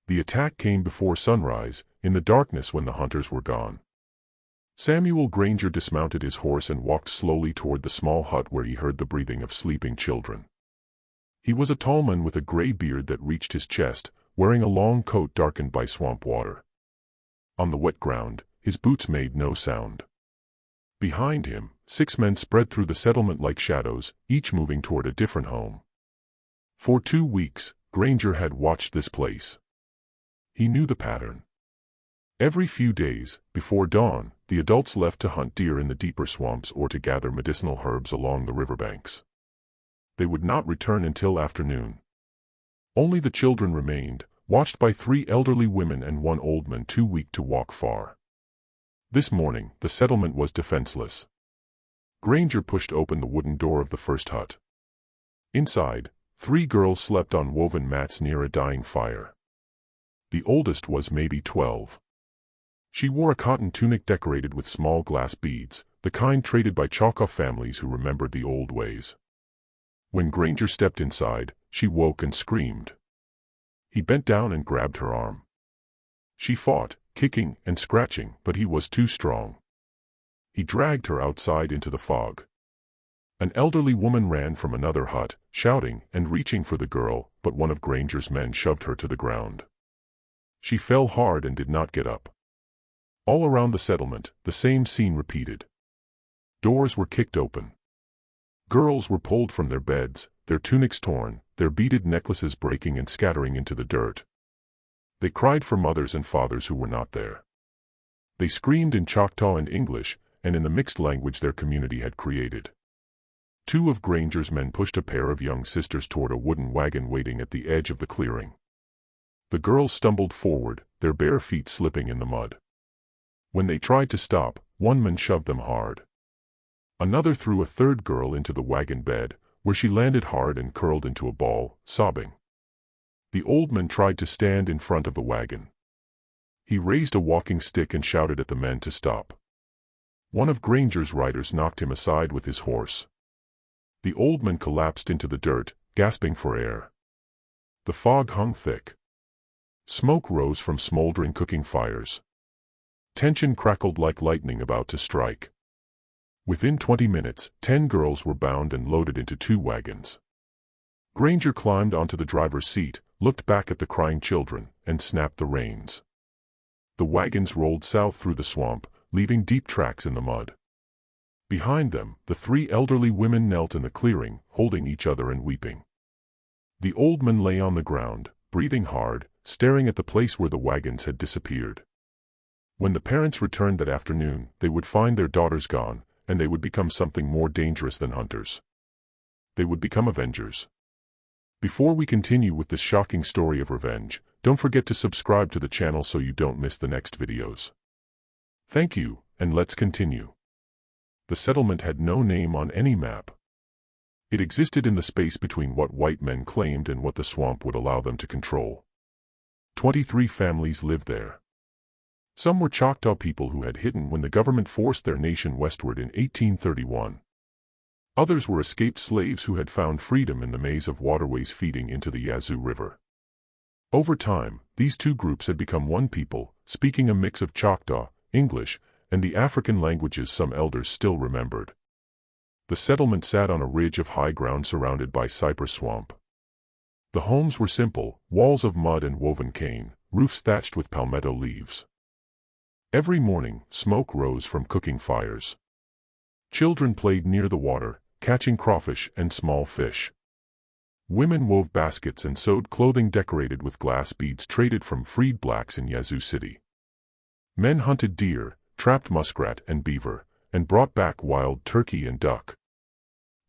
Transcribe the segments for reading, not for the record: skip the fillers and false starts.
The attack came before sunrise, in the darkness when the hunters were gone. Samuel Granger dismounted his horse and walked slowly toward the small hut where he heard the breathing of sleeping children. He was a tall man with a gray beard that reached his chest, wearing a long coat darkened by swamp water. On the wet ground, his boots made no sound. Behind him, 6 men spread through the settlement like shadows, each moving toward a different home. For 2 weeks, Granger had watched this place. He knew the pattern. Every few days, before dawn, the adults left to hunt deer in the deeper swamps or to gather medicinal herbs along the riverbanks. They would not return until afternoon. Only the children remained, watched by 3 elderly women and 1 old man too weak to walk far. This morning, the settlement was defenseless. Granger pushed open the wooden door of the first hut. Inside, 3 girls slept on woven mats near a dying fire. The oldest was maybe 12. She wore a cotton tunic decorated with small glass beads, the kind traded by Choctaw families who remembered the old ways. When Granger stepped inside, she woke and screamed. He bent down and grabbed her arm. She fought, kicking and scratching, but he was too strong. He dragged her outside into the fog. An elderly woman ran from another hut, shouting and reaching for the girl, but one of Granger's men shoved her to the ground. She fell hard and did not get up. All around the settlement, the same scene repeated. Doors were kicked open. Girls were pulled from their beds, their tunics torn, their beaded necklaces breaking and scattering into the dirt. They cried for mothers and fathers who were not there. They screamed in Choctaw and English, and in the mixed language their community had created. 2 of Granger's men pushed a pair of young sisters toward a wooden wagon waiting at the edge of the clearing. The girls stumbled forward, their bare feet slipping in the mud. When they tried to stop, 1 man shoved them hard. Another threw a 3rd girl into the wagon bed, where she landed hard and curled into a ball, sobbing. The old man tried to stand in front of the wagon. He raised a walking stick and shouted at the men to stop. One of Granger's riders knocked him aside with his horse. The old man collapsed into the dirt, gasping for air. The fog hung thick. Smoke rose from smoldering cooking fires. Tension crackled like lightning about to strike. Within 20 minutes, 10 girls were bound and loaded into 2 wagons. Granger climbed onto the driver's seat, looked back at the crying children, and snapped the reins. The wagons rolled south through the swamp, leaving deep tracks in the mud. Behind them, the 3 elderly women knelt in the clearing, holding each other and weeping. The old man lay on the ground, breathing hard, staring at the place where the wagons had disappeared. When the parents returned that afternoon, they would find their daughters gone, and they would become something more dangerous than hunters. They would become avengers. Before we continue with this shocking story of revenge, don't forget to subscribe to the channel so you don't miss the next videos. Thank you, and let's continue. The settlement had no name on any map. It existed in the space between what white men claimed and what the swamp would allow them to control. 23 families lived there. Some were Choctaw people who had hidden when the government forced their nation westward in 1831. Others were escaped slaves who had found freedom in the maze of waterways feeding into the Yazoo River. Over time, these 2 groups had become one people, speaking a mix of Choctaw, English, and the African languages some elders still remembered. The settlement sat on a ridge of high ground surrounded by cypress swamp. The homes were simple, walls of mud and woven cane, roofs thatched with palmetto leaves. Every morning, smoke rose from cooking fires. Children played near the water, catching crawfish and small fish. Women wove baskets and sewed clothing decorated with glass beads traded from freed blacks in Yazoo City. Men hunted deer, trapped muskrat and beaver, and brought back wild turkey and duck.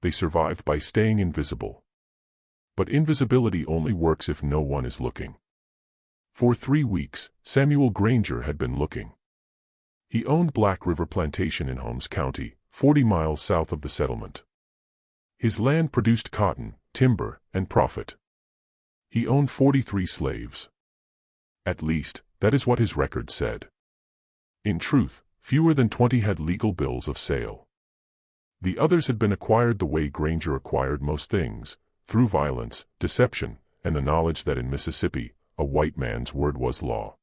They survived by staying invisible. But invisibility only works if no one is looking. For 3 weeks, Samuel Granger had been looking. He owned Black River Plantation in Holmes County, 40 miles south of the settlement. His land produced cotton, timber, and profit. He owned 43 slaves. At least, that is what his record said. In truth, fewer than 20 had legal bills of sale. The others had been acquired the way Granger acquired most things, through violence, deception, and the knowledge that in Mississippi, a white man's word was law.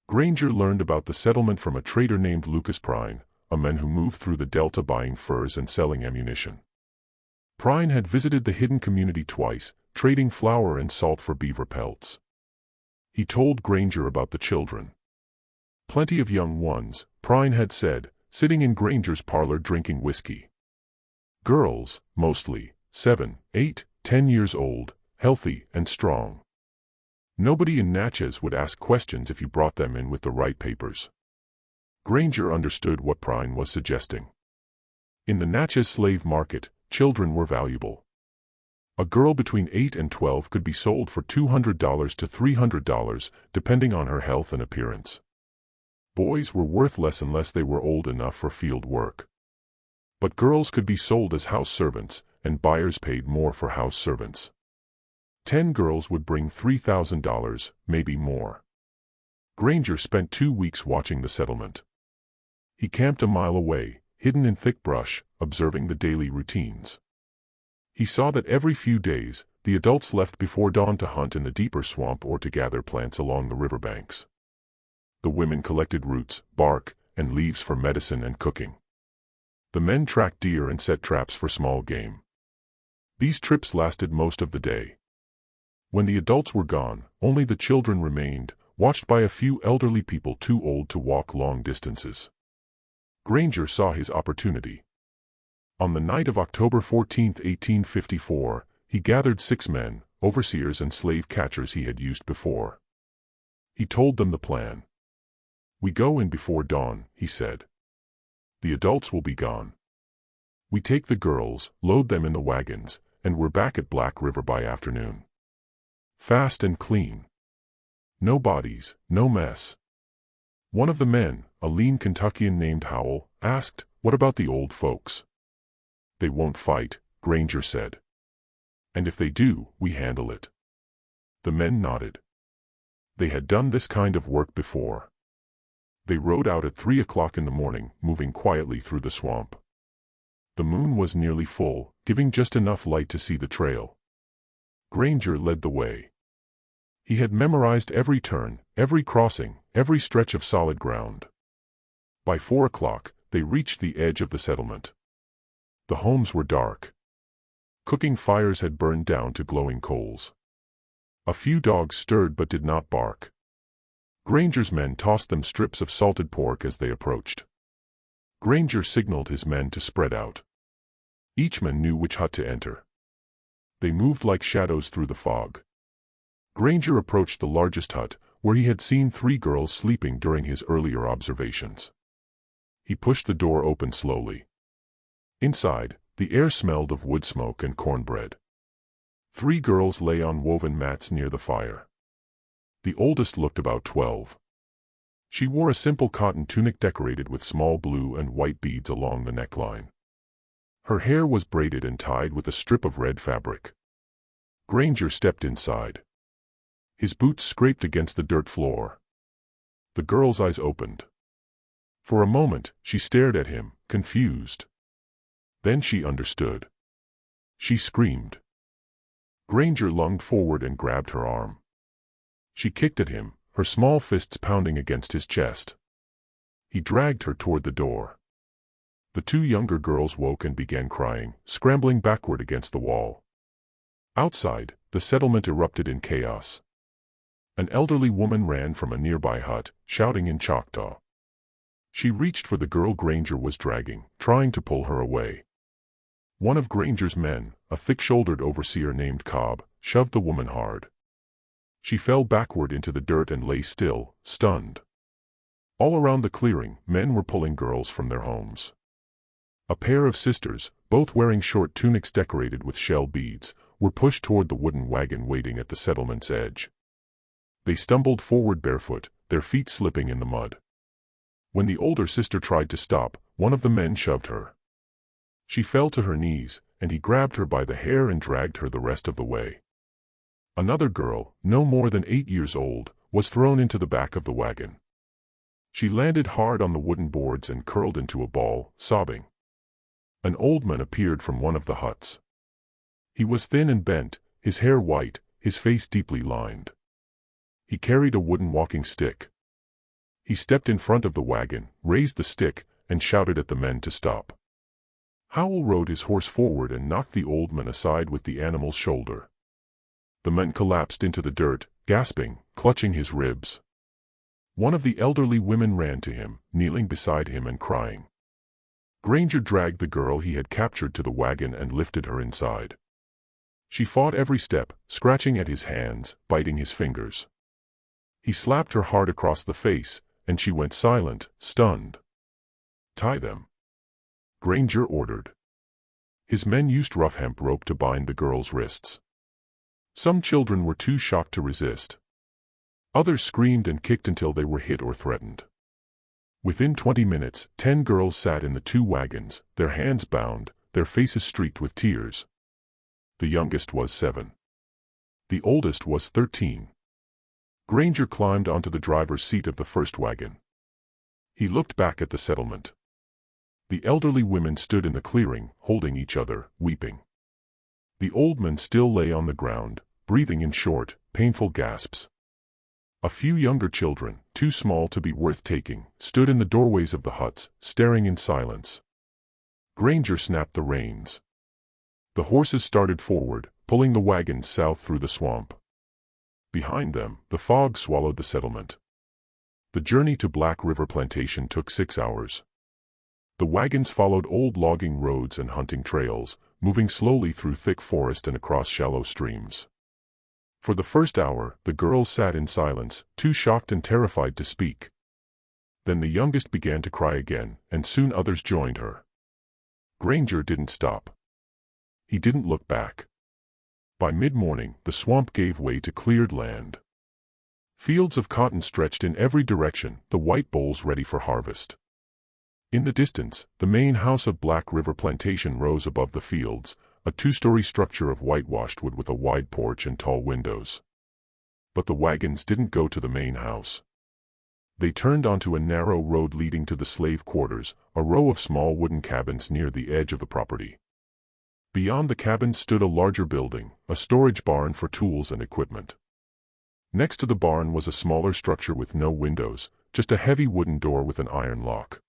Granger learned about the settlement from a trader named Lucas Prine, a man who moved through the Delta buying furs and selling ammunition. Prine had visited the hidden community twice, trading flour and salt for beaver pelts. He told Granger about the children. Plenty of young ones, Prine had said, sitting in Granger's parlor drinking whiskey. Girls, mostly, 7, 8, 10 years old, healthy and strong. Nobody in Natchez would ask questions if you brought them in with the right papers. Granger understood what Prine was suggesting. In the Natchez slave market, children were valuable. A girl between 8 and 12 could be sold for $200 to $300, depending on her health and appearance. Boys were worth less unless they were old enough for field work. But girls could be sold as house servants, and buyers paid more for house servants. 10 girls would bring $3,000, maybe more. Granger spent 2 weeks watching the settlement. He camped a mile away, hidden in thick brush, observing the daily routines. He saw that every few days, the adults left before dawn to hunt in the deeper swamp or to gather plants along the riverbanks. The women collected roots, bark, and leaves for medicine and cooking. The men tracked deer and set traps for small game. These trips lasted most of the day. When the adults were gone, only the children remained, watched by a few elderly people too old to walk long distances. Granger saw his opportunity. On the night of October 14, 1854, he gathered 6 men, overseers and slave catchers he had used before. He told them the plan. "We go in before dawn," he said. "The adults will be gone. We take the girls, load them in the wagons, and we're back at Black River by afternoon. Fast and clean. No bodies, no mess." One of the men, a lean Kentuckian named Howell, asked, "What about the old folks?" "They won't fight," Granger said. "And if they do, we handle it." The men nodded. They had done this kind of work before. They rode out at 3 o'clock in the morning, moving quietly through the swamp. The moon was nearly full, giving just enough light to see the trail. Granger led the way. He had memorized every turn, every crossing, every stretch of solid ground. By 4 o'clock, they reached the edge of the settlement. The homes were dark. Cooking fires had burned down to glowing coals. A few dogs stirred but did not bark. Granger's men tossed them strips of salted pork as they approached. Granger signaled his men to spread out. Each man knew which hut to enter. They moved like shadows through the fog. Granger approached the largest hut, where he had seen 3 girls sleeping during his earlier observations. He pushed the door open slowly. Inside, the air smelled of wood smoke and cornbread. 3 girls lay on woven mats near the fire. The oldest looked about 12. She wore a simple cotton tunic decorated with small blue and white beads along the neckline. Her hair was braided and tied with a strip of red fabric. Granger stepped inside. His boots scraped against the dirt floor. The girl's eyes opened. For a moment, she stared at him, confused. Then she understood. She screamed. Granger lunged forward and grabbed her arm. She kicked at him, her small fists pounding against his chest. He dragged her toward the door. The 2 younger girls woke and began crying, scrambling backward against the wall. Outside, the settlement erupted in chaos. An elderly woman ran from a nearby hut, shouting in Choctaw. She reached for the girl Granger was dragging, trying to pull her away. One of Granger's men, a thick-shouldered overseer named Cobb, shoved the woman hard. She fell backward into the dirt and lay still, stunned. All around the clearing, men were pulling girls from their homes. A pair of sisters, both wearing short tunics decorated with shell beads, were pushed toward the wooden wagon waiting at the settlement's edge. They stumbled forward barefoot, their feet slipping in the mud. When the older sister tried to stop, one of the men shoved her. She fell to her knees, and he grabbed her by the hair and dragged her the rest of the way. Another girl, no more than 8 years old, was thrown into the back of the wagon. She landed hard on the wooden boards and curled into a ball, sobbing. An old man appeared from one of the huts. He was thin and bent, his hair white, his face deeply lined. He carried a wooden walking stick. He stepped in front of the wagon, raised the stick, and shouted at the men to stop. Howell rode his horse forward and knocked the old man aside with the animal's shoulder. The man collapsed into the dirt, gasping, clutching his ribs. One of the elderly women ran to him, kneeling beside him and crying. Granger dragged the girl he had captured to the wagon and lifted her inside. She fought every step, scratching at his hands, biting his fingers. He slapped her hard across the face, and she went silent, stunned. "Tie them," Granger ordered. His men used rough hemp rope to bind the girl's wrists. Some children were too shocked to resist. Others screamed and kicked until they were hit or threatened. Within 20 minutes, 10 girls sat in the 2 wagons, their hands bound, their faces streaked with tears. The youngest was 7. The oldest was 13. Granger climbed onto the driver's seat of the first wagon. He looked back at the settlement. The elderly women stood in the clearing, holding each other, weeping. The old man still lay on the ground, breathing in short, painful gasps. A few younger children, too small to be worth taking, stood in the doorways of the huts, staring in silence. Granger snapped the reins. The horses started forward, pulling the wagons south through the swamp. Behind them, the fog swallowed the settlement. The journey to Black River Plantation took 6 hours. The wagons followed old logging roads and hunting trails, moving slowly through thick forest and across shallow streams. For the first hour, the girls sat in silence, too shocked and terrified to speak. Then the youngest began to cry again, and soon others joined her. Granger didn't stop. He didn't look back. By mid-morning, the swamp gave way to cleared land. Fields of cotton stretched in every direction, the white bowls ready for harvest. In the distance, the main house of Black River Plantation rose above the fields, a 2-story structure of whitewashed wood with a wide porch and tall windows. But the wagons didn't go to the main house. They turned onto a narrow road leading to the slave quarters, a row of small wooden cabins near the edge of the property. Beyond the cabins stood a larger building, a storage barn for tools and equipment. Next to the barn was a smaller structure with no windows, just a heavy wooden door with an iron lock.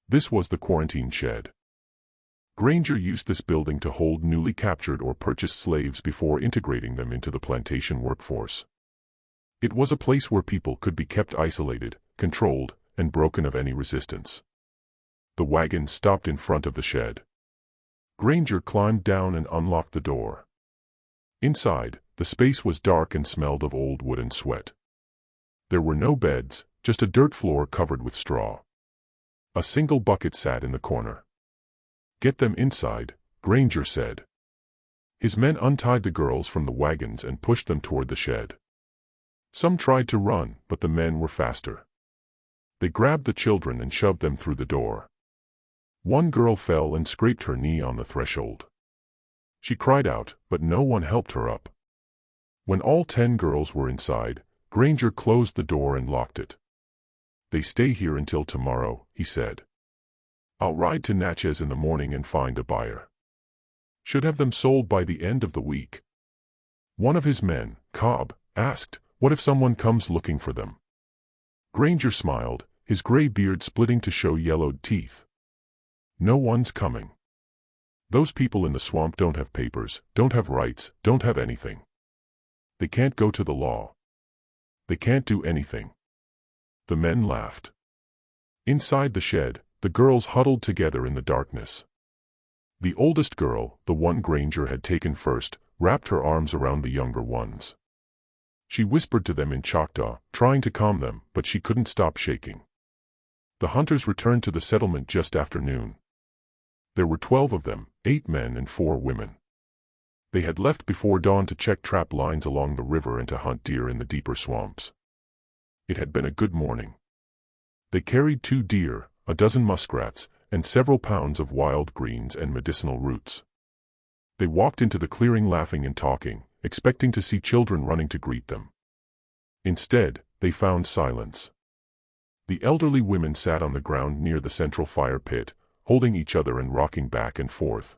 This was the quarantine shed. Granger used this building to hold newly captured or purchased slaves before integrating them into the plantation workforce. It was a place where people could be kept isolated, controlled, and broken of any resistance. The wagon stopped in front of the shed. Granger climbed down and unlocked the door. Inside, the space was dark and smelled of old wood and sweat. There were no beds, just a dirt floor covered with straw. A single bucket sat in the corner. "Get them inside," Granger said. His men untied the girls from the wagons and pushed them toward the shed. Some tried to run, but the men were faster. They grabbed the children and shoved them through the door. One girl fell and scraped her knee on the threshold. She cried out, but no one helped her up. When all 10 girls were inside, Granger closed the door and locked it. "They stay here until tomorrow," he said. "I'll ride to Natchez in the morning and find a buyer. Should have them sold by the end of the week." One of his men, Cobb, asked, "What if someone comes looking for them?" Granger smiled, his gray beard splitting to show yellowed teeth. "No one's coming. Those people in the swamp don't have papers, don't have rights, don't have anything. They can't go to the law. They can't do anything." The men laughed. Inside the shed, the girls huddled together in the darkness. The oldest girl, the one Granger had taken first, wrapped her arms around the younger ones. She whispered to them in Choctaw, trying to calm them, but she couldn't stop shaking. The hunters returned to the settlement just after noon. There were 12 of them, 8 men and 4 women. They had left before dawn to check trap lines along the river and to hunt deer in the deeper swamps. It had been a good morning. They carried 2 deer, a dozen muskrats, and several pounds of wild greens and medicinal roots. They walked into the clearing laughing and talking, expecting to see children running to greet them. Instead, they found silence. The elderly women sat on the ground near the central fire pit, holding each other and rocking back and forth.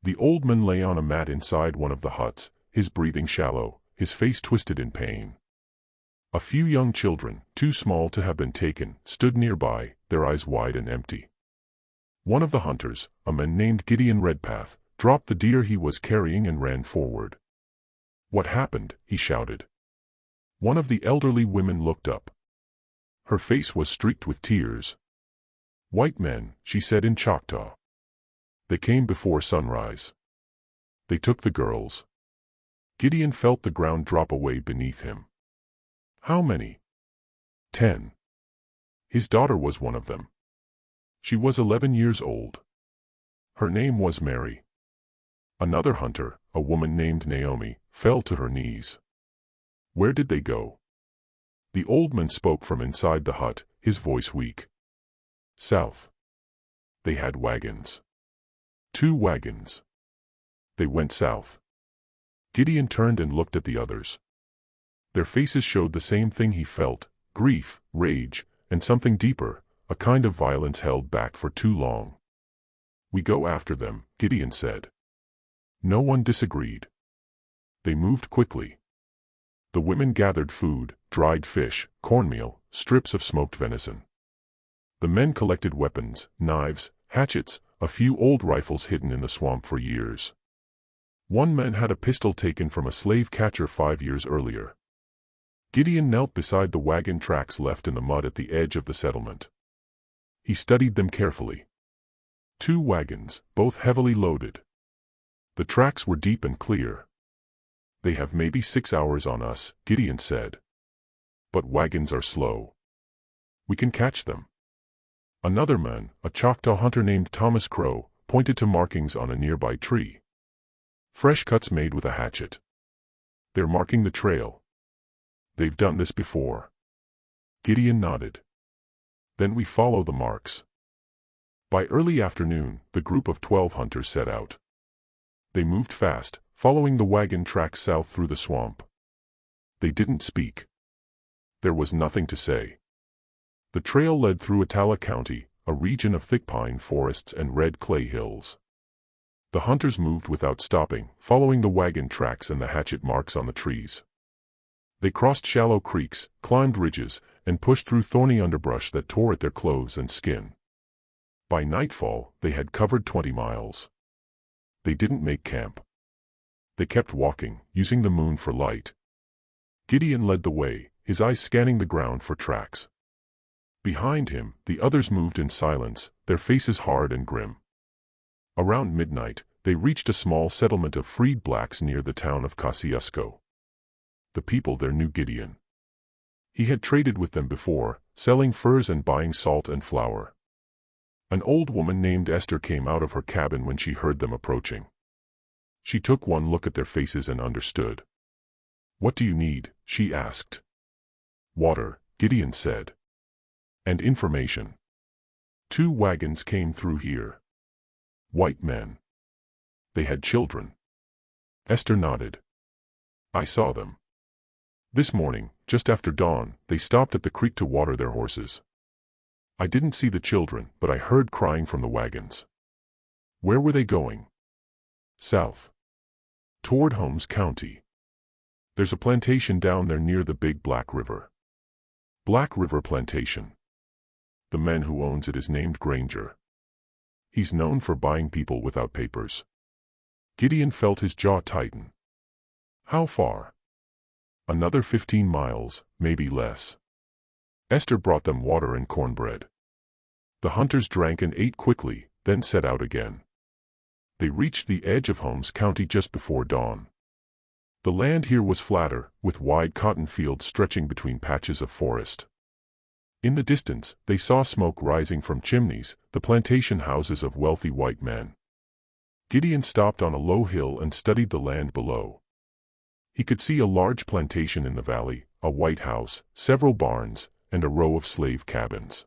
The old man lay on a mat inside one of the huts, his breathing shallow, his face twisted in pain. A few young children, too small to have been taken, stood nearby, their eyes wide and empty. One of the hunters, a man named Gideon Redpath, dropped the deer he was carrying and ran forward. "What happened?" he shouted. One of the elderly women looked up. Her face was streaked with tears. "White men," she said in Choctaw. "They came before sunrise. They took the girls." Gideon felt the ground drop away beneath him. "How many?" 10. His daughter was one of them. She was 11 years old. Her name was Mary. Another hunter, a woman named Naomi, fell to her knees. "Where did they go?" The old man spoke from inside the hut, his voice weak. "South. They had wagons. 2 wagons. They went south." Gideon turned and looked at the others. Their faces showed the same thing he felt: grief, rage, and something deeper, a kind of violence held back for too long. "We go after them," Gideon said. No one disagreed. They moved quickly. The women gathered food, dried fish, cornmeal, strips of smoked venison. The men collected weapons, knives, hatchets, a few old rifles hidden in the swamp for years. One man had a pistol taken from a slave catcher 5 years earlier. Gideon knelt beside the wagon tracks left in the mud at the edge of the settlement. He studied them carefully. 2 wagons, both heavily loaded. The tracks were deep and clear. "They have maybe 6 hours on us," Gideon said. "But wagons are slow. We can catch them." Another man, a Choctaw hunter named Thomas Crow, pointed to markings on a nearby tree. "Fresh cuts made with a hatchet. They're marking the trail. They've done this before." Gideon nodded. "Then we follow the marks." By early afternoon, the group of 12 hunters set out. They moved fast, following the wagon tracks south through the swamp. They didn't speak. There was nothing to say. The trail led through Attala County, a region of thick pine forests and red clay hills. The hunters moved without stopping, following the wagon tracks and the hatchet marks on the trees. They crossed shallow creeks, climbed ridges, and pushed through thorny underbrush that tore at their clothes and skin. By nightfall, they had covered 20 miles. They didn't make camp. They kept walking, using the moon for light. Gideon led the way, his eyes scanning the ground for tracks. Behind him, the others moved in silence, their faces hard and grim. Around midnight, they reached a small settlement of freed blacks near the town of Kosciuszko. The people there knew Gideon. He had traded with them before, selling furs and buying salt and flour. An old woman named Esther came out of her cabin when she heard them approaching. She took one look at their faces and understood. "What do you need?" she asked. "Water," Gideon said. "And information. 2 wagons came through here. White men. They had children." Esther nodded. "I saw them. This morning, just after dawn, they stopped at the creek to water their horses. I didn't see the children, but I heard crying from the wagons." "Where were they going?" "South. Toward Holmes County. There's a plantation down there near the Big Black River." "Black River Plantation. The man who owns it is named Granger. He's known for buying people without papers." Gideon felt his jaw tighten. "How far?" "Another 15 miles, maybe less." Esther brought them water and cornbread. The hunters drank and ate quickly, then set out again. They reached the edge of Holmes County just before dawn. The land here was flatter, with wide cotton fields stretching between patches of forest. In the distance, they saw smoke rising from chimneys, the plantation houses of wealthy white men. Gideon stopped on a low hill and studied the land below. He could see a large plantation in the valley, a white house, several barns, and a row of slave cabins.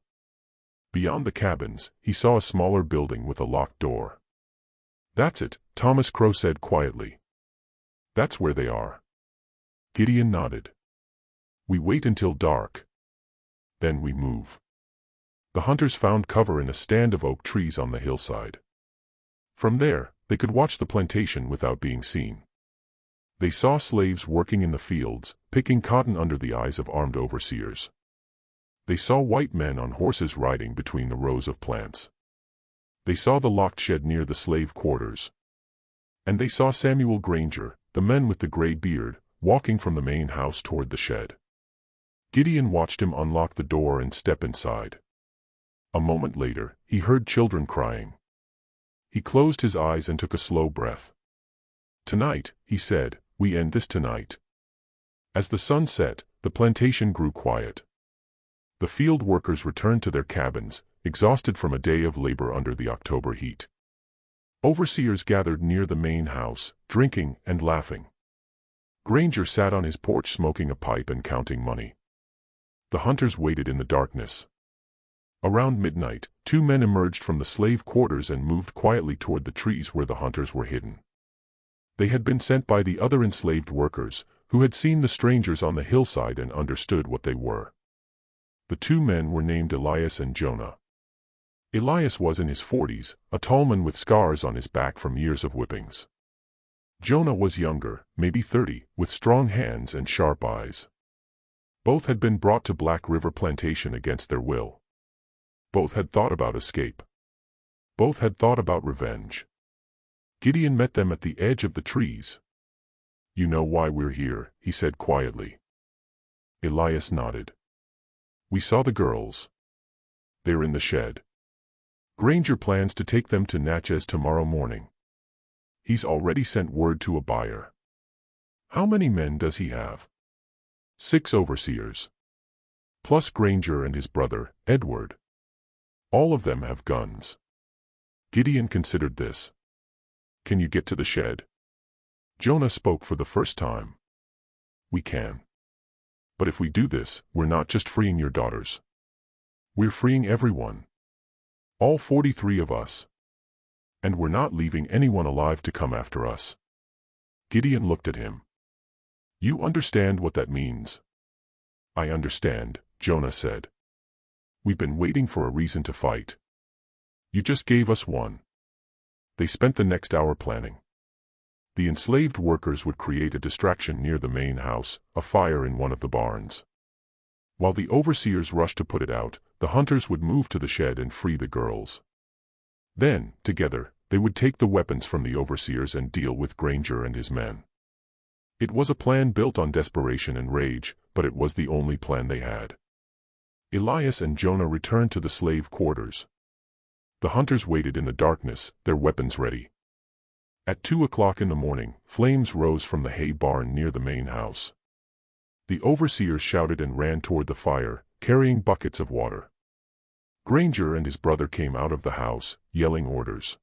Beyond the cabins, he saw a smaller building with a locked door. "That's it," Thomas Crow said quietly. "That's where they are." Gideon nodded. "We wait until dark. Then we move." The hunters found cover in a stand of oak trees on the hillside. From there, they could watch the plantation without being seen. They saw slaves working in the fields, picking cotton under the eyes of armed overseers. They saw white men on horses riding between the rows of plants. They saw the locked shed near the slave quarters. And they saw Samuel Granger, the man with the gray beard, walking from the main house toward the shed. Gideon watched him unlock the door and step inside. A moment later, he heard children crying. He closed his eyes and took a slow breath. "Tonight," he said, "we end this tonight." As the sun set, the plantation grew quiet. The field workers returned to their cabins, exhausted from a day of labor under the October heat. Overseers gathered near the main house, drinking and laughing. Granger sat on his porch smoking a pipe and counting money. The hunters waited in the darkness. Around midnight, two men emerged from the slave quarters and moved quietly toward the trees where the hunters were hidden. They had been sent by the other enslaved workers, who had seen the strangers on the hillside and understood what they were. The two men were named Elias and Jonah. Elias was in his 40s, a tall man with scars on his back from years of whippings. Jonah was younger, maybe 30, with strong hands and sharp eyes. Both had been brought to Black River Plantation against their will. Both had thought about escape. Both had thought about revenge. Gideon met them at the edge of the trees. "You know why we're here," he said quietly. Elias nodded. "We saw the girls. They're in the shed. Granger plans to take them to Natchez tomorrow morning. He's already sent word to a buyer." "How many men does he have?" "6 overseers. Plus Granger and his brother, Edward. All of them have guns." Gideon considered this. "Can you get to the shed?" Jonah spoke for the first time. "We can. But if we do this, we're not just freeing your daughters. We're freeing everyone. All 43 of us. And we're not leaving anyone alive to come after us." Gideon looked at him. "You understand what that means?" "I understand," Jonah said. "We've been waiting for a reason to fight. You just gave us one." They spent the next hour planning. The enslaved workers would create a distraction near the main house, a fire in one of the barns. While the overseers rushed to put it out, the hunters would move to the shed and free the girls. Then, together, they would take the weapons from the overseers and deal with Granger and his men. It was a plan built on desperation and rage, but it was the only plan they had. Elias and Jonah returned to the slave quarters. The hunters waited in the darkness, their weapons ready. At 2 o'clock in the morning, flames rose from the hay barn near the main house. The overseers shouted and ran toward the fire, carrying buckets of water. Granger and his brother came out of the house, yelling orders.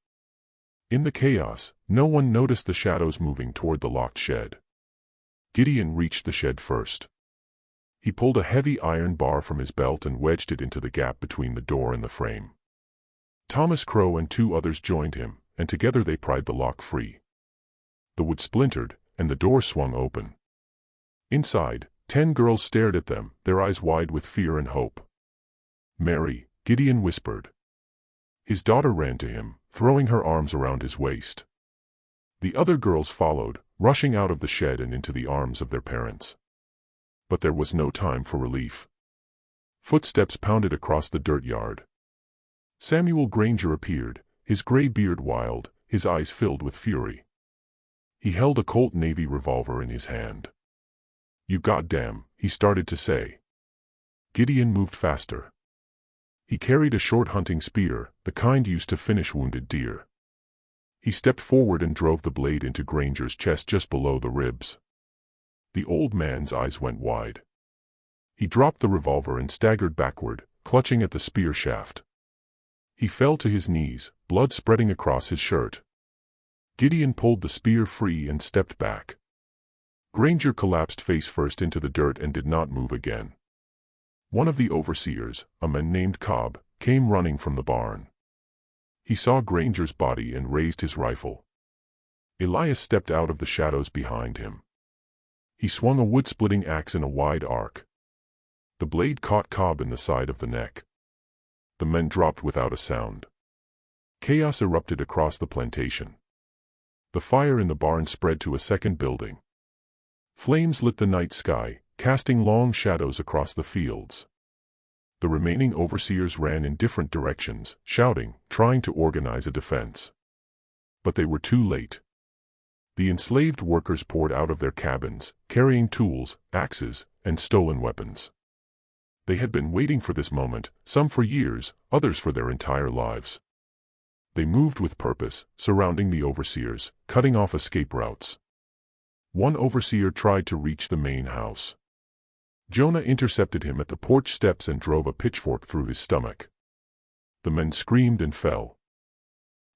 In the chaos, no one noticed the shadows moving toward the locked shed. Gideon reached the shed first. He pulled a heavy iron bar from his belt and wedged it into the gap between the door and the frame. Thomas Crow and 2 others joined him, and together they pried the lock free. The wood splintered, and the door swung open. Inside, 10 girls stared at them, their eyes wide with fear and hope. "Mary," Gideon whispered. His daughter ran to him, throwing her arms around his waist. The other girls followed, rushing out of the shed and into the arms of their parents. But there was no time for relief. Footsteps pounded across the dirt yard. Samuel Granger appeared, his gray beard wild, his eyes filled with fury. He held a Colt Navy revolver in his hand. "You goddamn," he started to say. Gideon moved faster. He carried a short hunting spear, the kind used to finish wounded deer. He stepped forward and drove the blade into Granger's chest just below the ribs. The old man's eyes went wide. He dropped the revolver and staggered backward, clutching at the spear shaft. He fell to his knees, blood spreading across his shirt. Gideon pulled the spear free and stepped back. Granger collapsed face first into the dirt and did not move again. One of the overseers, a man named Cobb, came running from the barn. He saw Granger's body and raised his rifle. Elias stepped out of the shadows behind him. He swung a wood-splitting axe in a wide arc. The blade caught Cobb in the side of the neck. The men dropped without a sound. Chaos erupted across the plantation. The fire in the barn spread to a second building. Flames lit the night sky, casting long shadows across the fields. The remaining overseers ran in different directions, shouting, trying to organize a defense. But they were too late. The enslaved workers poured out of their cabins, carrying tools, axes, and stolen weapons. They had been waiting for this moment, some for years, others for their entire lives. They moved with purpose, surrounding the overseers, cutting off escape routes. One overseer tried to reach the main house. Jonah intercepted him at the porch steps and drove a pitchfork through his stomach. The men screamed and fell.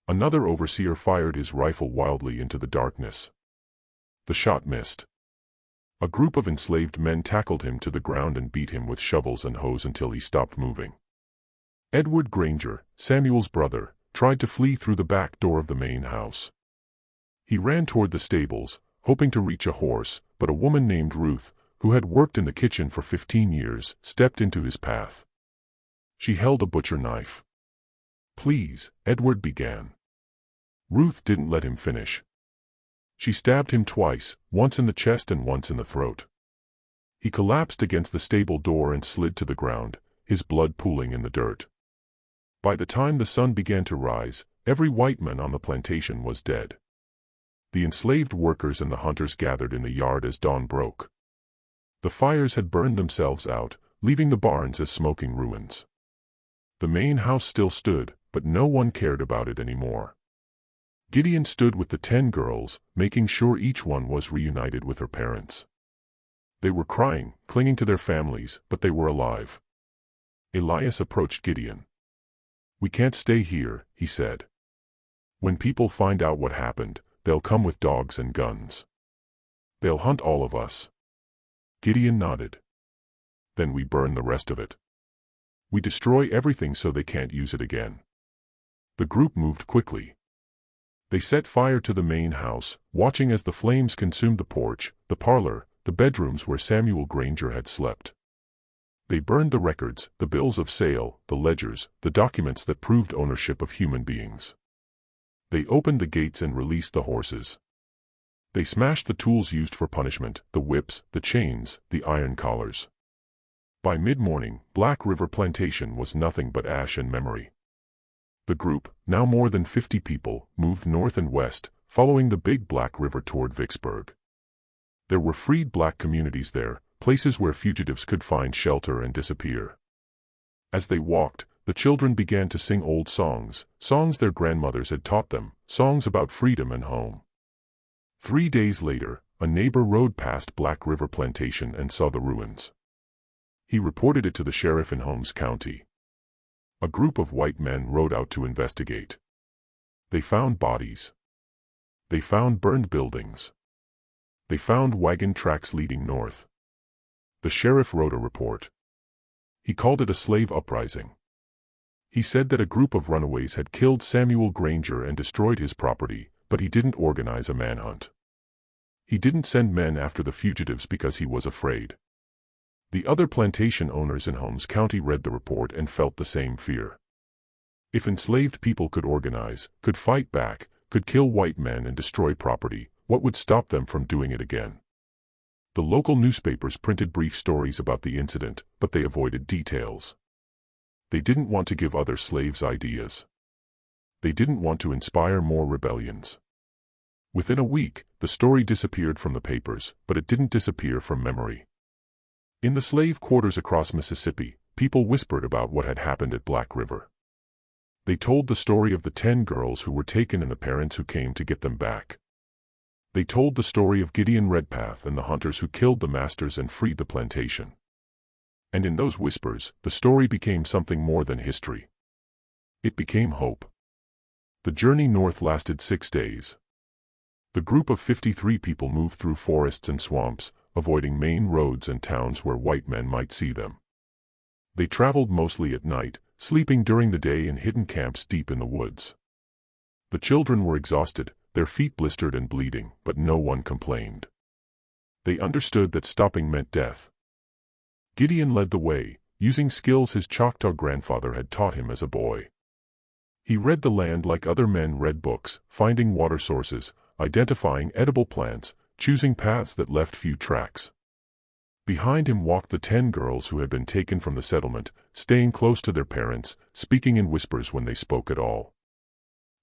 Another overseer fired his rifle wildly into the darkness. The shot missed. A group of enslaved men tackled him to the ground and beat him with shovels and hoes until he stopped moving. Edward Granger, Samuel's brother, tried to flee through the back door of the main house. He ran toward the stables, hoping to reach a horse, but a woman named Ruth, who had worked in the kitchen for 15 years, stepped into his path. She held a butcher knife. "Please," Edward began. Ruth didn't let him finish. She stabbed him twice, once in the chest and once in the throat. He collapsed against the stable door and slid to the ground, his blood pooling in the dirt. By the time the sun began to rise, every white man on the plantation was dead. The enslaved workers and the hunters gathered in the yard as dawn broke. The fires had burned themselves out, leaving the barns as smoking ruins. The main house still stood, but no one cared about it anymore. Gideon stood with the 10 girls, making sure each one was reunited with her parents. They were crying, clinging to their families, but they were alive. Elias approached Gideon. "We can't stay here," he said. "When people find out what happened, they'll come with dogs and guns. They'll hunt all of us." Gideon nodded. "Then we burn the rest of it. We destroy everything so they can't use it again." The group moved quickly. They set fire to the main house, watching as the flames consumed the porch, the parlor, the bedrooms where Samuel Granger had slept. They burned the records, the bills of sale, the ledgers, the documents that proved ownership of human beings. They opened the gates and released the horses. They smashed the tools used for punishment, the whips, the chains, the iron collars. By mid-morning, Black River Plantation was nothing but ash and memory. The group, now more than 50 people, moved north and west, following the Big Black River toward Vicksburg. There were freed black communities there, places where fugitives could find shelter and disappear. As they walked, the children began to sing old songs, songs their grandmothers had taught them, songs about freedom and home. 3 days later, a neighbor rode past Black River Plantation and saw the ruins. He reported it to the sheriff in Holmes County. A group of white men rode out to investigate. They found bodies. They found burned buildings. They found wagon tracks leading north. The sheriff wrote a report. He called it a slave uprising. He said that a group of runaways had killed Samuel Granger and destroyed his property, but he didn't organize a manhunt. He didn't send men after the fugitives because he was afraid. The other plantation owners in Holmes County read the report and felt the same fear. If enslaved people could organize, could fight back, could kill white men and destroy property, what would stop them from doing it again? The local newspapers printed brief stories about the incident, but they avoided details. They didn't want to give other slaves ideas. They didn't want to inspire more rebellions. Within a week, the story disappeared from the papers, but it didn't disappear from memory. In the slave quarters across Mississippi, people whispered about what had happened at Black River. They told the story of the 10 girls who were taken and the parents who came to get them back. They told the story of Gideon Redpath and the hunters who killed the masters and freed the plantation. And in those whispers, the story became something more than history. It became hope. The journey north lasted 6 days. The group of 53 people moved through forests and swamps, avoiding main roads and towns where white men might see them. They traveled mostly at night, sleeping during the day in hidden camps deep in the woods. The children were exhausted, their feet blistered and bleeding, but no one complained. They understood that stopping meant death. Gideon led the way, using skills his Choctaw grandfather had taught him as a boy. He read the land like other men read books, finding water sources, identifying edible plants, choosing paths that left few tracks. Behind him walked the 10 girls who had been taken from the settlement, staying close to their parents, speaking in whispers when they spoke at all.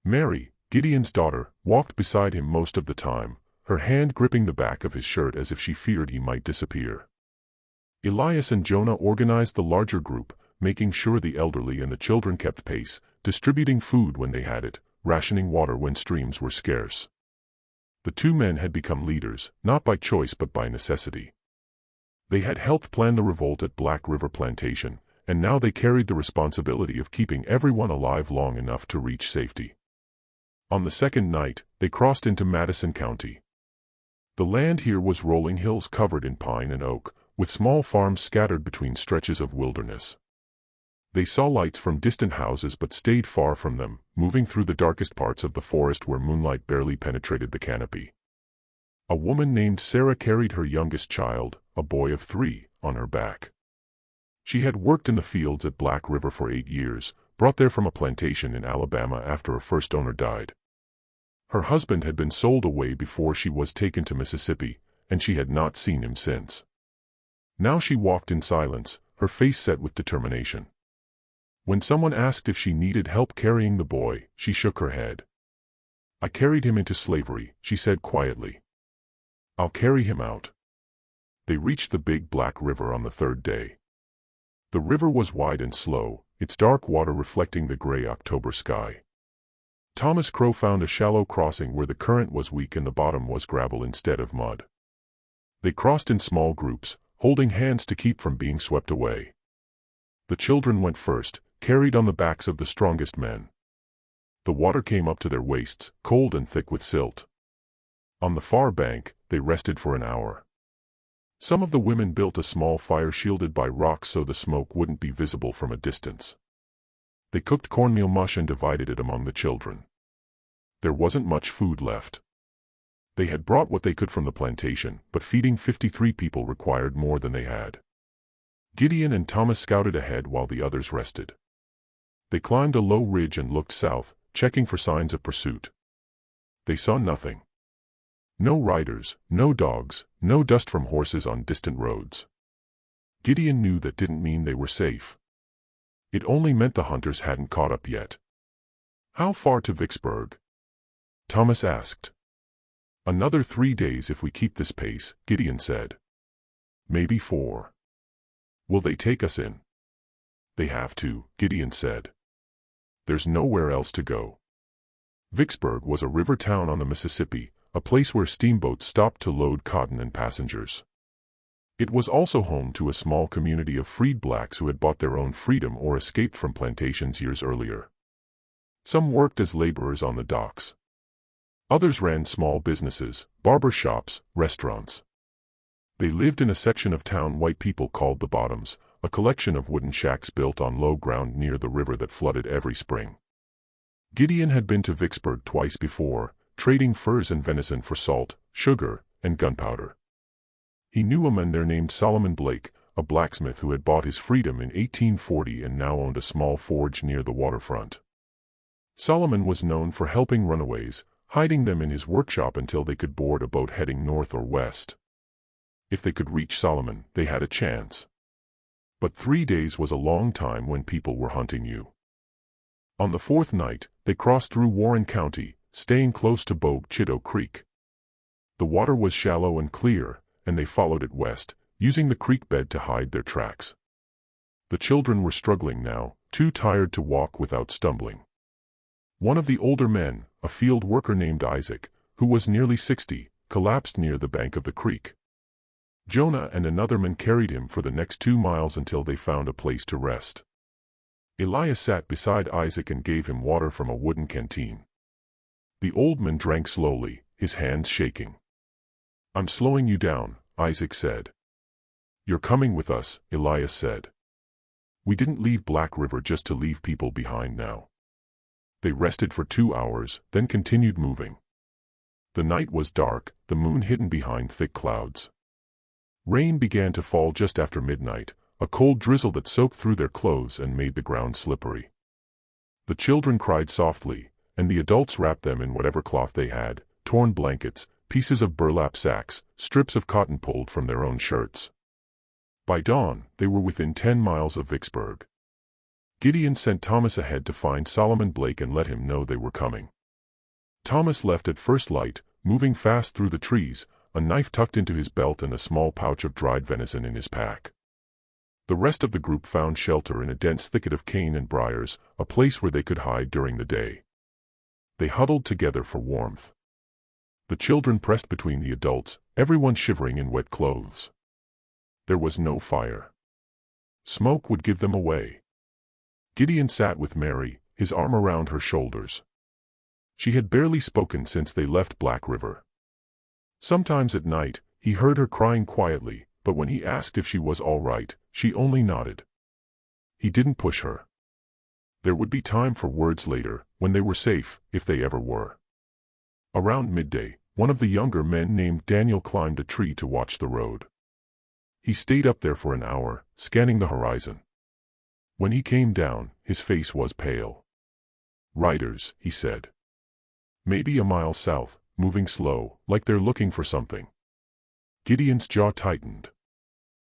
Mary, Gideon's daughter, walked beside him most of the time, her hand gripping the back of his shirt as if she feared he might disappear. Elias and Jonah organized the larger group, making sure the elderly and the children kept pace, distributing food when they had it, rationing water when streams were scarce. The 2 men had become leaders, not by choice but by necessity. They had helped plan the revolt at Black River Plantation, and now they carried the responsibility of keeping everyone alive long enough to reach safety. On the second night, they crossed into Madison County. The land here was rolling hills covered in pine and oak, with small farms scattered between stretches of wilderness. They saw lights from distant houses but stayed far from them, moving through the darkest parts of the forest where moonlight barely penetrated the canopy. A woman named Sarah carried her youngest child, a boy of 3, on her back. She had worked in the fields at Black River for 8 years, brought there from a plantation in Alabama after her first owner died. Her husband had been sold away before she was taken to Mississippi, and she had not seen him since. Now she walked in silence, her face set with determination. When someone asked if she needed help carrying the boy, she shook her head. "I carried him into slavery," she said quietly. "I'll carry him out." They reached the Big Black River on the 3rd day. The river was wide and slow, its dark water reflecting the gray October sky. Thomas Crow found a shallow crossing where the current was weak and the bottom was gravel instead of mud. They crossed in small groups, holding hands to keep from being swept away. The children went first, carried on the backs of the strongest men. The water came up to their waists, cold and thick with silt. On the far bank, they rested for an hour. Some of the women built a small fire shielded by rocks so the smoke wouldn't be visible from a distance. They cooked cornmeal mush and divided it among the children. There wasn't much food left. They had brought what they could from the plantation, but feeding 53 people required more than they had. Gideon and Thomas scouted ahead while the others rested. They climbed a low ridge and looked south, checking for signs of pursuit. They saw nothing. No riders, no dogs, no dust from horses on distant roads. Gideon knew that didn't mean they were safe. It only meant the hunters hadn't caught up yet. "How far to Vicksburg?" Thomas asked. "Another 3 days if we keep this pace," Gideon said. "Maybe 4. "Will they take us in?" "They have to," Gideon said. "There's nowhere else to go." Vicksburg was a river town on the Mississippi, a place where steamboats stopped to load cotton and passengers. It was also home to a small community of freed blacks who had bought their own freedom or escaped from plantations years earlier. Some worked as laborers on the docks. Others ran small businesses, barber shops, restaurants. They lived in a section of town white people called the Bottoms, a collection of wooden shacks built on low ground near the river that flooded every spring. Gideon had been to Vicksburg twice before, trading furs and venison for salt, sugar, and gunpowder. He knew a man there named Solomon Blake, a blacksmith who had bought his freedom in 1840 and now owned a small forge near the waterfront. Solomon was known for helping runaways, hiding them in his workshop until they could board a boat heading north or west. If they could reach Solomon, they had a chance. But 3 days was a long time when people were hunting you. On the 4th night, they crossed through Warren County, staying close to Bogue Chitto Creek. The water was shallow and clear, and they followed it west, using the creek bed to hide their tracks. The children were struggling now, too tired to walk without stumbling. One of the older men, a field worker named Isaac, who was nearly 60, collapsed near the bank of the creek. Jonah and another man carried him for the next 2 miles until they found a place to rest. Elias sat beside Isaac and gave him water from a wooden canteen. The old man drank slowly, his hands shaking. "I'm slowing you down," Isaac said. "You're coming with us," Elias said. "We didn't leave Black River just to leave people behind now." They rested for 2 hours, then continued moving. The night was dark, the moon hidden behind thick clouds. Rain began to fall just after midnight, a cold drizzle that soaked through their clothes and made the ground slippery. The children cried softly, and the adults wrapped them in whatever cloth they had, torn blankets, pieces of burlap sacks, strips of cotton pulled from their own shirts. By dawn, they were within 10 miles of Vicksburg. Gideon sent Thomas ahead to find Solomon Blake and let him know they were coming. Thomas left at first light, moving fast through the trees, a knife tucked into his belt and a small pouch of dried venison in his pack. The rest of the group found shelter in a dense thicket of cane and briars, a place where they could hide during the day. They huddled together for warmth. The children pressed between the adults, everyone shivering in wet clothes. There was no fire. Smoke would give them away. Gideon sat with Mary, his arm around her shoulders. She had barely spoken since they left Black River. Sometimes at night, he heard her crying quietly, but when he asked if she was all right, she only nodded. He didn't push her. There would be time for words later, when they were safe, if they ever were. Around midday, one of the younger men named Daniel climbed a tree to watch the road. He stayed up there for an hour, scanning the horizon. When he came down, his face was pale. "Riders," he said. "Maybe a mile south, moving slow, like they're looking for something." Gideon's jaw tightened.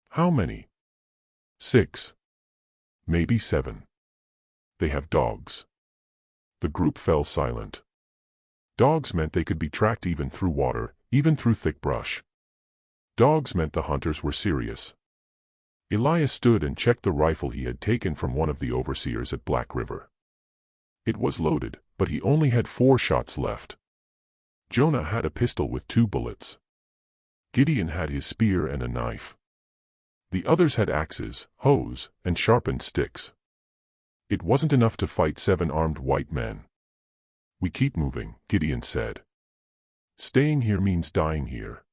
"How many?" "6. Maybe 7. They have dogs." The group fell silent. Dogs meant they could be tracked even through water, even through thick brush. Dogs meant the hunters were serious. Elias stood and checked the rifle he had taken from one of the overseers at Black River. It was loaded, but he only had 4 shots left. Jonah had a pistol with 2 bullets. Gideon had his spear and a knife. The others had axes, hoes, and sharpened sticks. It wasn't enough to fight 7 armed white men. "We keep moving," Gideon said. "Staying here means dying here."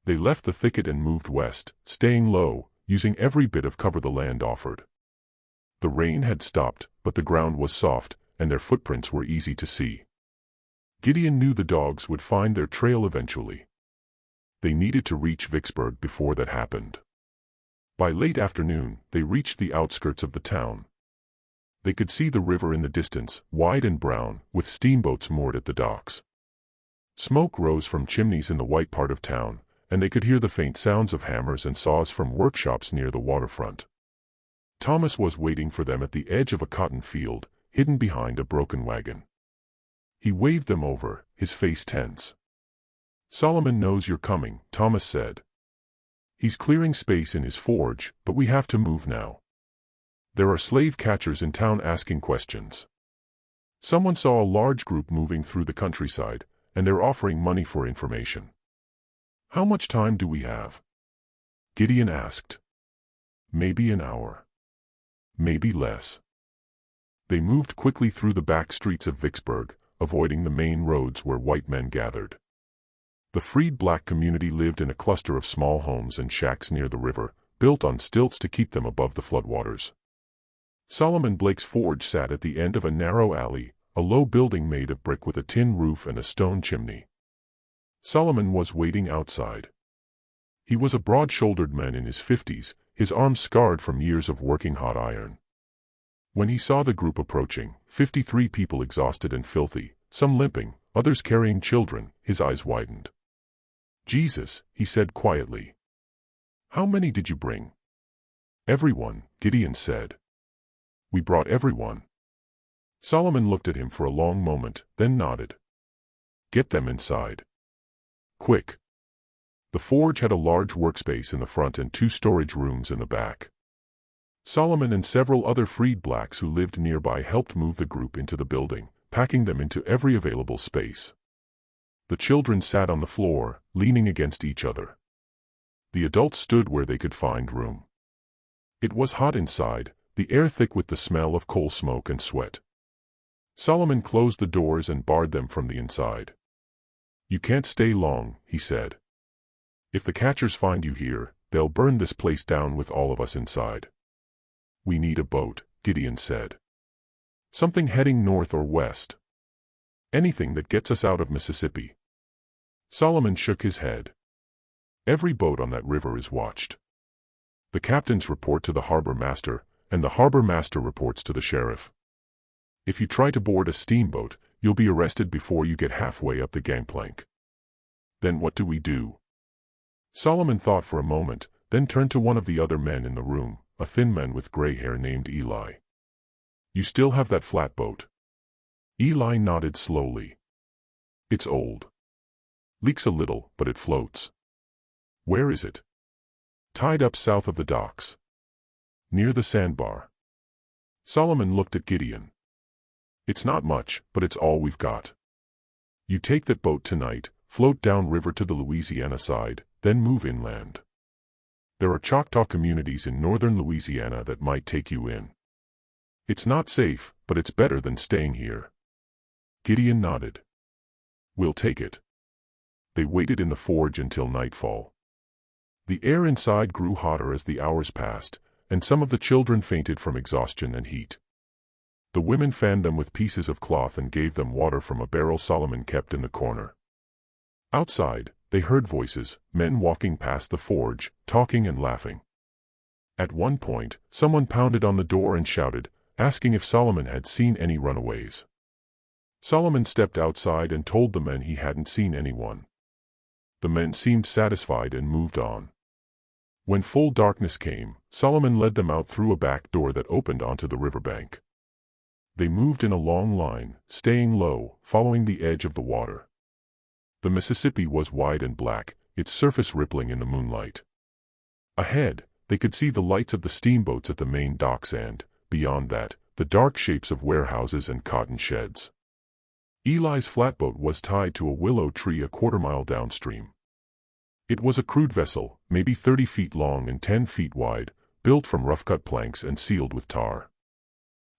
They left the thicket and moved west, staying low, using every bit of cover the land offered. The rain had stopped, but the ground was soft, and their footprints were easy to see. Gideon knew the dogs would find their trail eventually. They needed to reach Vicksburg before that happened. By late afternoon, they reached the outskirts of the town. They could see the river in the distance, wide and brown, with steamboats moored at the docks. Smoke rose from chimneys in the white part of town, and they could hear the faint sounds of hammers and saws from workshops near the waterfront. Thomas was waiting for them at the edge of a cotton field, hidden behind a broken wagon. He waved them over, his face tense. "Solomon knows you're coming," Thomas said. "He's clearing space in his forge, but we have to move now. There are slave catchers in town asking questions. Someone saw a large group moving through the countryside, and they're offering money for information." "How much time do we have?" Gideon asked. "Maybe an hour. Maybe less." They moved quickly through the back streets of Vicksburg, avoiding the main roads where white men gathered. The freed black community lived in a cluster of small homes and shacks near the river, built on stilts to keep them above the floodwaters. Solomon Blake's forge sat at the end of a narrow alley, a low building made of brick with a tin roof and a stone chimney. Solomon was waiting outside. He was a broad-shouldered man in his 50s, his arms scarred from years of working hot iron. When he saw the group approaching, 53 people exhausted and filthy, some limping, others carrying children, his eyes widened. "Jesus," he said quietly. "How many did you bring?" "Everyone," Gideon said. "We brought everyone." Solomon looked at him for a long moment, then nodded. "Get them inside. Quick." The forge had a large workspace in the front and 2 storage rooms in the back. Solomon and several other freed blacks who lived nearby helped move the group into the building, packing them into every available space. The children sat on the floor, leaning against each other. The adults stood where they could find room. It was hot inside, the air thick with the smell of coal smoke and sweat. Solomon closed the doors and barred them from the inside. "You can't stay long," he said. "If the catchers find you here, they'll burn this place down with all of us inside." "We need a boat," Gideon said. "Something heading north or west. Anything that gets us out of Mississippi." Solomon shook his head. "Every boat on that river is watched. The captains report to the harbor master, and the harbor master reports to the sheriff. If you try to board a steamboat, you'll be arrested before you get halfway up the gangplank." Then what do we do? Solomon thought for a moment, then turned to one of the other men in the room, a thin man with gray hair named Eli. You still have that flatboat? Eli nodded slowly. It's old. Leaks a little, but it floats. Where is it? Tied up south of the docks. Near the sandbar. Solomon looked at Gideon. It's not much, but it's all we've got. You take that boat tonight, float down river to the Louisiana side, then move inland. There are Choctaw communities in northern Louisiana that might take you in. It's not safe, but it's better than staying here. Gideon nodded. We'll take it. They waited in the forge until nightfall. The air inside grew hotter as the hours passed, and some of the children fainted from exhaustion and heat. The women fanned them with pieces of cloth and gave them water from a barrel Solomon kept in the corner. Outside, they heard voices, men walking past the forge, talking and laughing. At one point, someone pounded on the door and shouted, asking if Solomon had seen any runaways. Solomon stepped outside and told the men he hadn't seen anyone. The men seemed satisfied and moved on. When full darkness came, Solomon led them out through a back door that opened onto the riverbank. They moved in a long line, staying low, following the edge of the water. The Mississippi was wide and black, its surface rippling in the moonlight. Ahead, they could see the lights of the steamboats at the main docks and, beyond that, the dark shapes of warehouses and cotton sheds. Eli's flatboat was tied to a willow tree a quarter-mile downstream. It was a crude vessel, maybe 30 feet long and 10 feet wide, built from rough-cut planks and sealed with tar.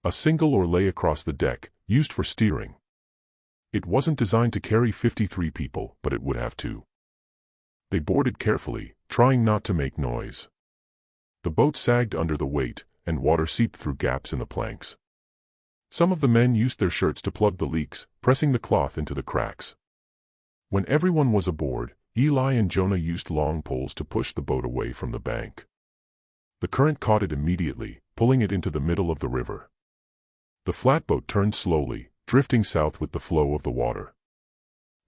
A single oar lay across the deck, used for steering. It wasn't designed to carry 53 people, but it would have to. They boarded carefully, trying not to make noise. The boat sagged under the weight, and water seeped through gaps in the planks. Some of the men used their shirts to plug the leaks, pressing the cloth into the cracks. When everyone was aboard, Eli and Jonah used long poles to push the boat away from the bank. The current caught it immediately, pulling it into the middle of the river. The flatboat turned slowly, drifting south with the flow of the water.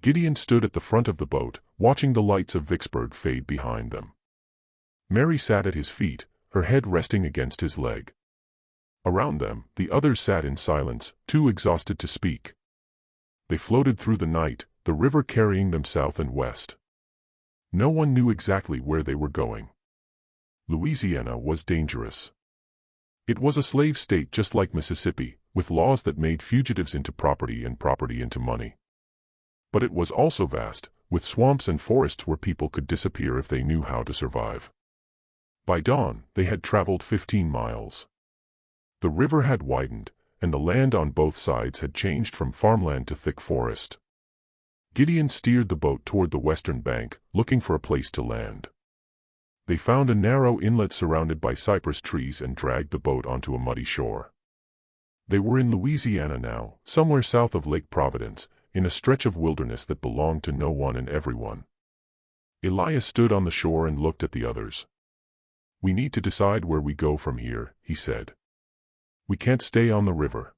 Gideon stood at the front of the boat, watching the lights of Vicksburg fade behind them. Mary sat at his feet, her head resting against his leg. Around them, the others sat in silence, too exhausted to speak. They floated through the night, the river carrying them south and west. No one knew exactly where they were going. Louisiana was dangerous. It was a slave state just like Mississippi, with laws that made fugitives into property and property into money. But it was also vast, with swamps and forests where people could disappear if they knew how to survive. By dawn, they had traveled 15 miles. The river had widened, and the land on both sides had changed from farmland to thick forest. Gideon steered the boat toward the western bank, looking for a place to land. They found a narrow inlet surrounded by cypress trees and dragged the boat onto a muddy shore. They were in Louisiana now, somewhere south of Lake Providence, in a stretch of wilderness that belonged to no one and everyone. Elias stood on the shore and looked at the others. "We need to decide where we go from here," he said. "We can't stay on the river.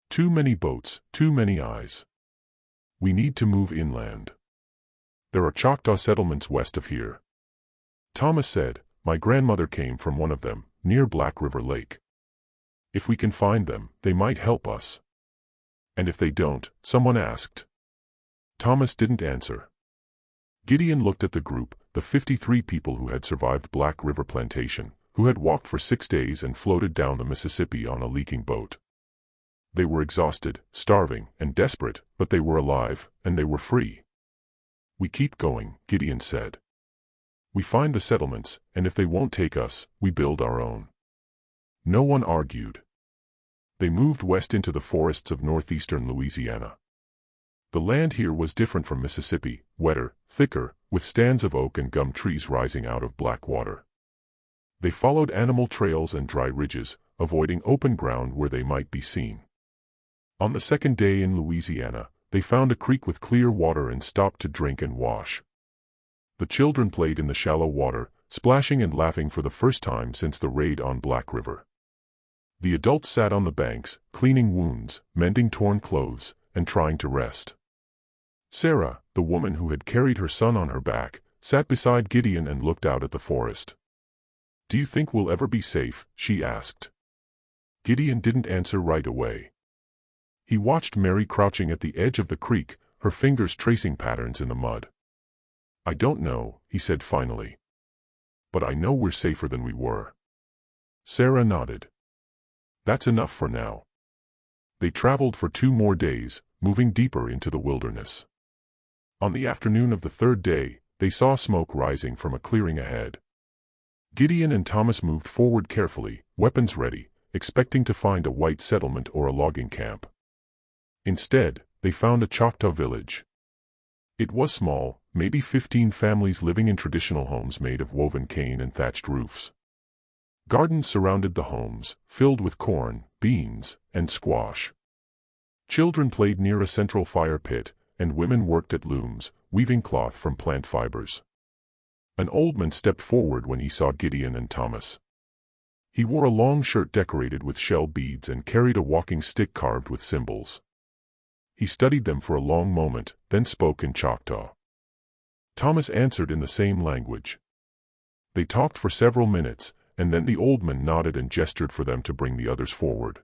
Too many boats, too many eyes. We need to move inland. There are Choctaw settlements west of here." Thomas said, "My grandmother came from one of them, near Black River Lake. If we can find them, they might help us." "And if they don't?" someone asked. Thomas didn't answer. Gideon looked at the group, the 53 people who had survived Black River Plantation, who had walked for 6 days and floated down the Mississippi on a leaking boat. They were exhausted, starving, and desperate, but they were alive, and they were free. "We keep going," Gideon said. "We find the settlements, and if they won't take us, we build our own." No one argued. They moved west into the forests of northeastern Louisiana. The land here was different from Mississippi, wetter, thicker, with stands of oak and gum trees rising out of black water. They followed animal trails and dry ridges, avoiding open ground where they might be seen. On the second day in Louisiana, they found a creek with clear water and stopped to drink and wash. The children played in the shallow water, splashing and laughing for the first time since the raid on Black River. The adults sat on the banks, cleaning wounds, mending torn clothes, and trying to rest. Sarah, the woman who had carried her son on her back, sat beside Gideon and looked out at the forest. "Do you think we'll ever be safe?" she asked. Gideon didn't answer right away. He watched Mary crouching at the edge of the creek, her fingers tracing patterns in the mud. "I don't know," he said finally. "But I know we're safer than we were." Sarah nodded. "That's enough for now." They traveled for 2 more days, moving deeper into the wilderness. On the afternoon of the 3rd day, they saw smoke rising from a clearing ahead. Gideon and Thomas moved forward carefully, weapons ready, expecting to find a white settlement or a logging camp. Instead, they found a Choctaw village. It was small, maybe 15 families living in traditional homes made of woven cane and thatched roofs. Gardens surrounded the homes, filled with corn, beans, and squash. Children played near a central fire pit, and women worked at looms, weaving cloth from plant fibers. An old man stepped forward when he saw Gideon and Thomas. He wore a long shirt decorated with shell beads and carried a walking stick carved with symbols. He studied them for a long moment, then spoke in Choctaw. Thomas answered in the same language. They talked for several minutes, and then the old man nodded and gestured for them to bring the others forward.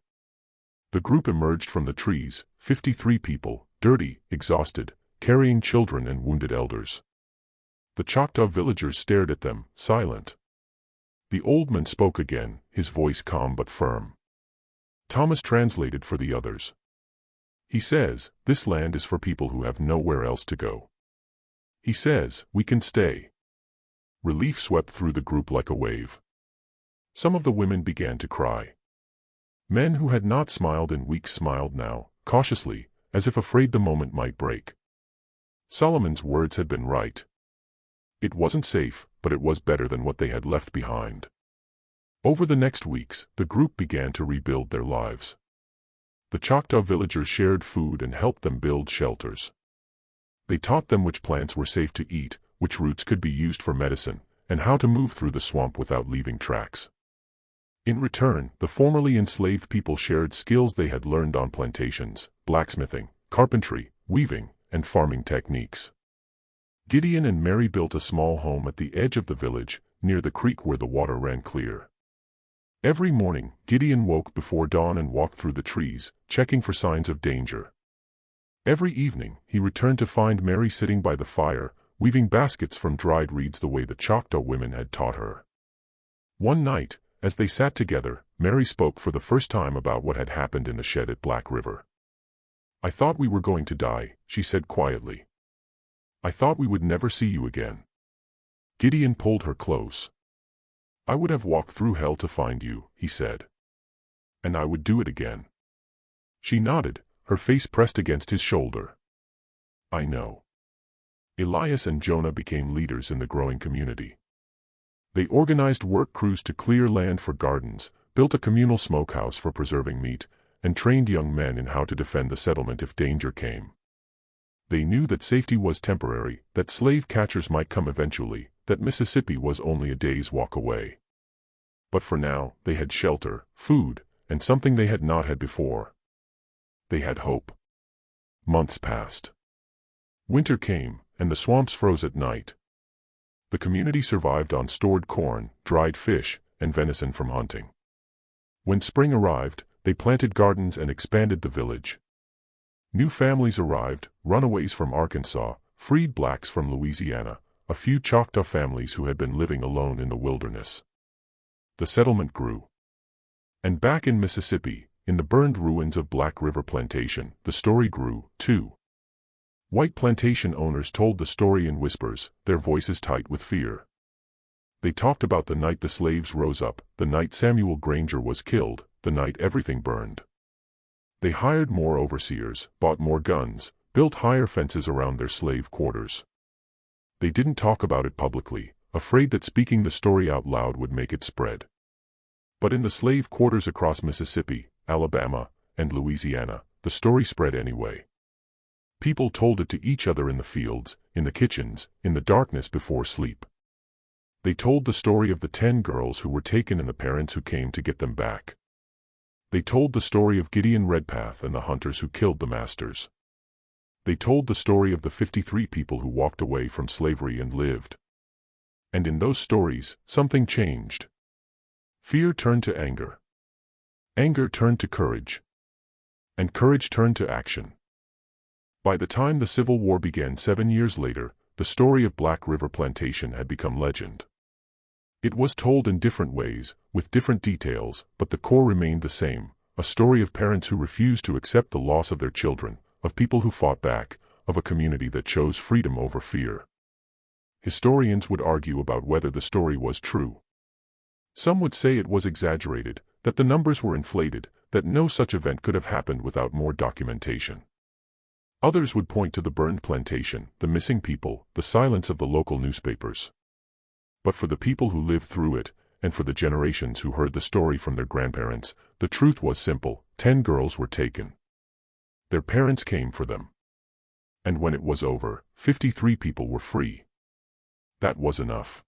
The group emerged from the trees, 53 people, dirty, exhausted, carrying children and wounded elders. The Choctaw villagers stared at them, silent. The old man spoke again, his voice calm but firm. Thomas translated for the others. He says, "This land is for people who have nowhere else to go." He says, "We can stay." Relief swept through the group like a wave. Some of the women began to cry. Men who had not smiled in weeks smiled now, cautiously, as if afraid the moment might break. Solomon's words had been right. It wasn't safe, but it was better than what they had left behind. Over the next weeks, the group began to rebuild their lives. The Choctaw villagers shared food and helped them build shelters. They taught them which plants were safe to eat, which roots could be used for medicine, and how to move through the swamp without leaving tracks. In return, the formerly enslaved people shared skills they had learned on plantations, blacksmithing, carpentry, weaving, and farming techniques. Gideon and Mary built a small home at the edge of the village, near the creek where the water ran clear. Every morning, Gideon woke before dawn and walked through the trees, checking for signs of danger. Every evening, he returned to find Mary sitting by the fire, weaving baskets from dried reeds the way the Choctaw women had taught her. One night, as they sat together, Mary spoke for the first time about what had happened in the shed at Black River. "I thought we were going to die," she said quietly. "I thought we would never see you again." Gideon pulled her close. "I would have walked through hell to find you," he said. "And I would do it again." She nodded, her face pressed against his shoulder. "I know." Elias and Jonah became leaders in the growing community. They organized work crews to clear land for gardens, built a communal smokehouse for preserving meat, and trained young men in how to defend the settlement if danger came. They knew that safety was temporary, that slave catchers might come eventually, that Mississippi was only a day's walk away. But for now, they had shelter, food, and something they had not had before. They had hope. Months passed. Winter came, and the swamps froze at night. The community survived on stored corn, dried fish, and venison from hunting. When spring arrived, they planted gardens and expanded the village. New families arrived, runaways from Arkansas, freed blacks from Louisiana, a few Choctaw families who had been living alone in the wilderness. The settlement grew. And back in Mississippi, in the burned ruins of Black River Plantation, the story grew, too. White plantation owners told the story in whispers, their voices tight with fear. They talked about the night the slaves rose up, the night Samuel Granger was killed, the night everything burned. They hired more overseers, bought more guns, built higher fences around their slave quarters. They didn't talk about it publicly, afraid that speaking the story out loud would make it spread. But in the slave quarters across Mississippi, Alabama, and Louisiana, the story spread anyway. People told it to each other in the fields, in the kitchens, in the darkness before sleep. They told the story of the 10 girls who were taken and the parents who came to get them back. They told the story of Gideon Redpath and the hunters who killed the masters. They told the story of the 53 people who walked away from slavery and lived. And in those stories, something changed. Fear turned to anger. Anger turned to courage. And courage turned to action. By the time the Civil War began 7 years later, the story of Black River Plantation had become legend. It was told in different ways, with different details, but the core remained the same, a story of parents who refused to accept the loss of their children, of people who fought back, of a community that chose freedom over fear. Historians would argue about whether the story was true. Some would say it was exaggerated, that the numbers were inflated, that no such event could have happened without more documentation. Others would point to the burned plantation, the missing people, the silence of the local newspapers. But for the people who lived through it, and for the generations who heard the story from their grandparents, the truth was simple: 10 girls were taken. Their parents came for them. And when it was over, 53 people were free. That was enough.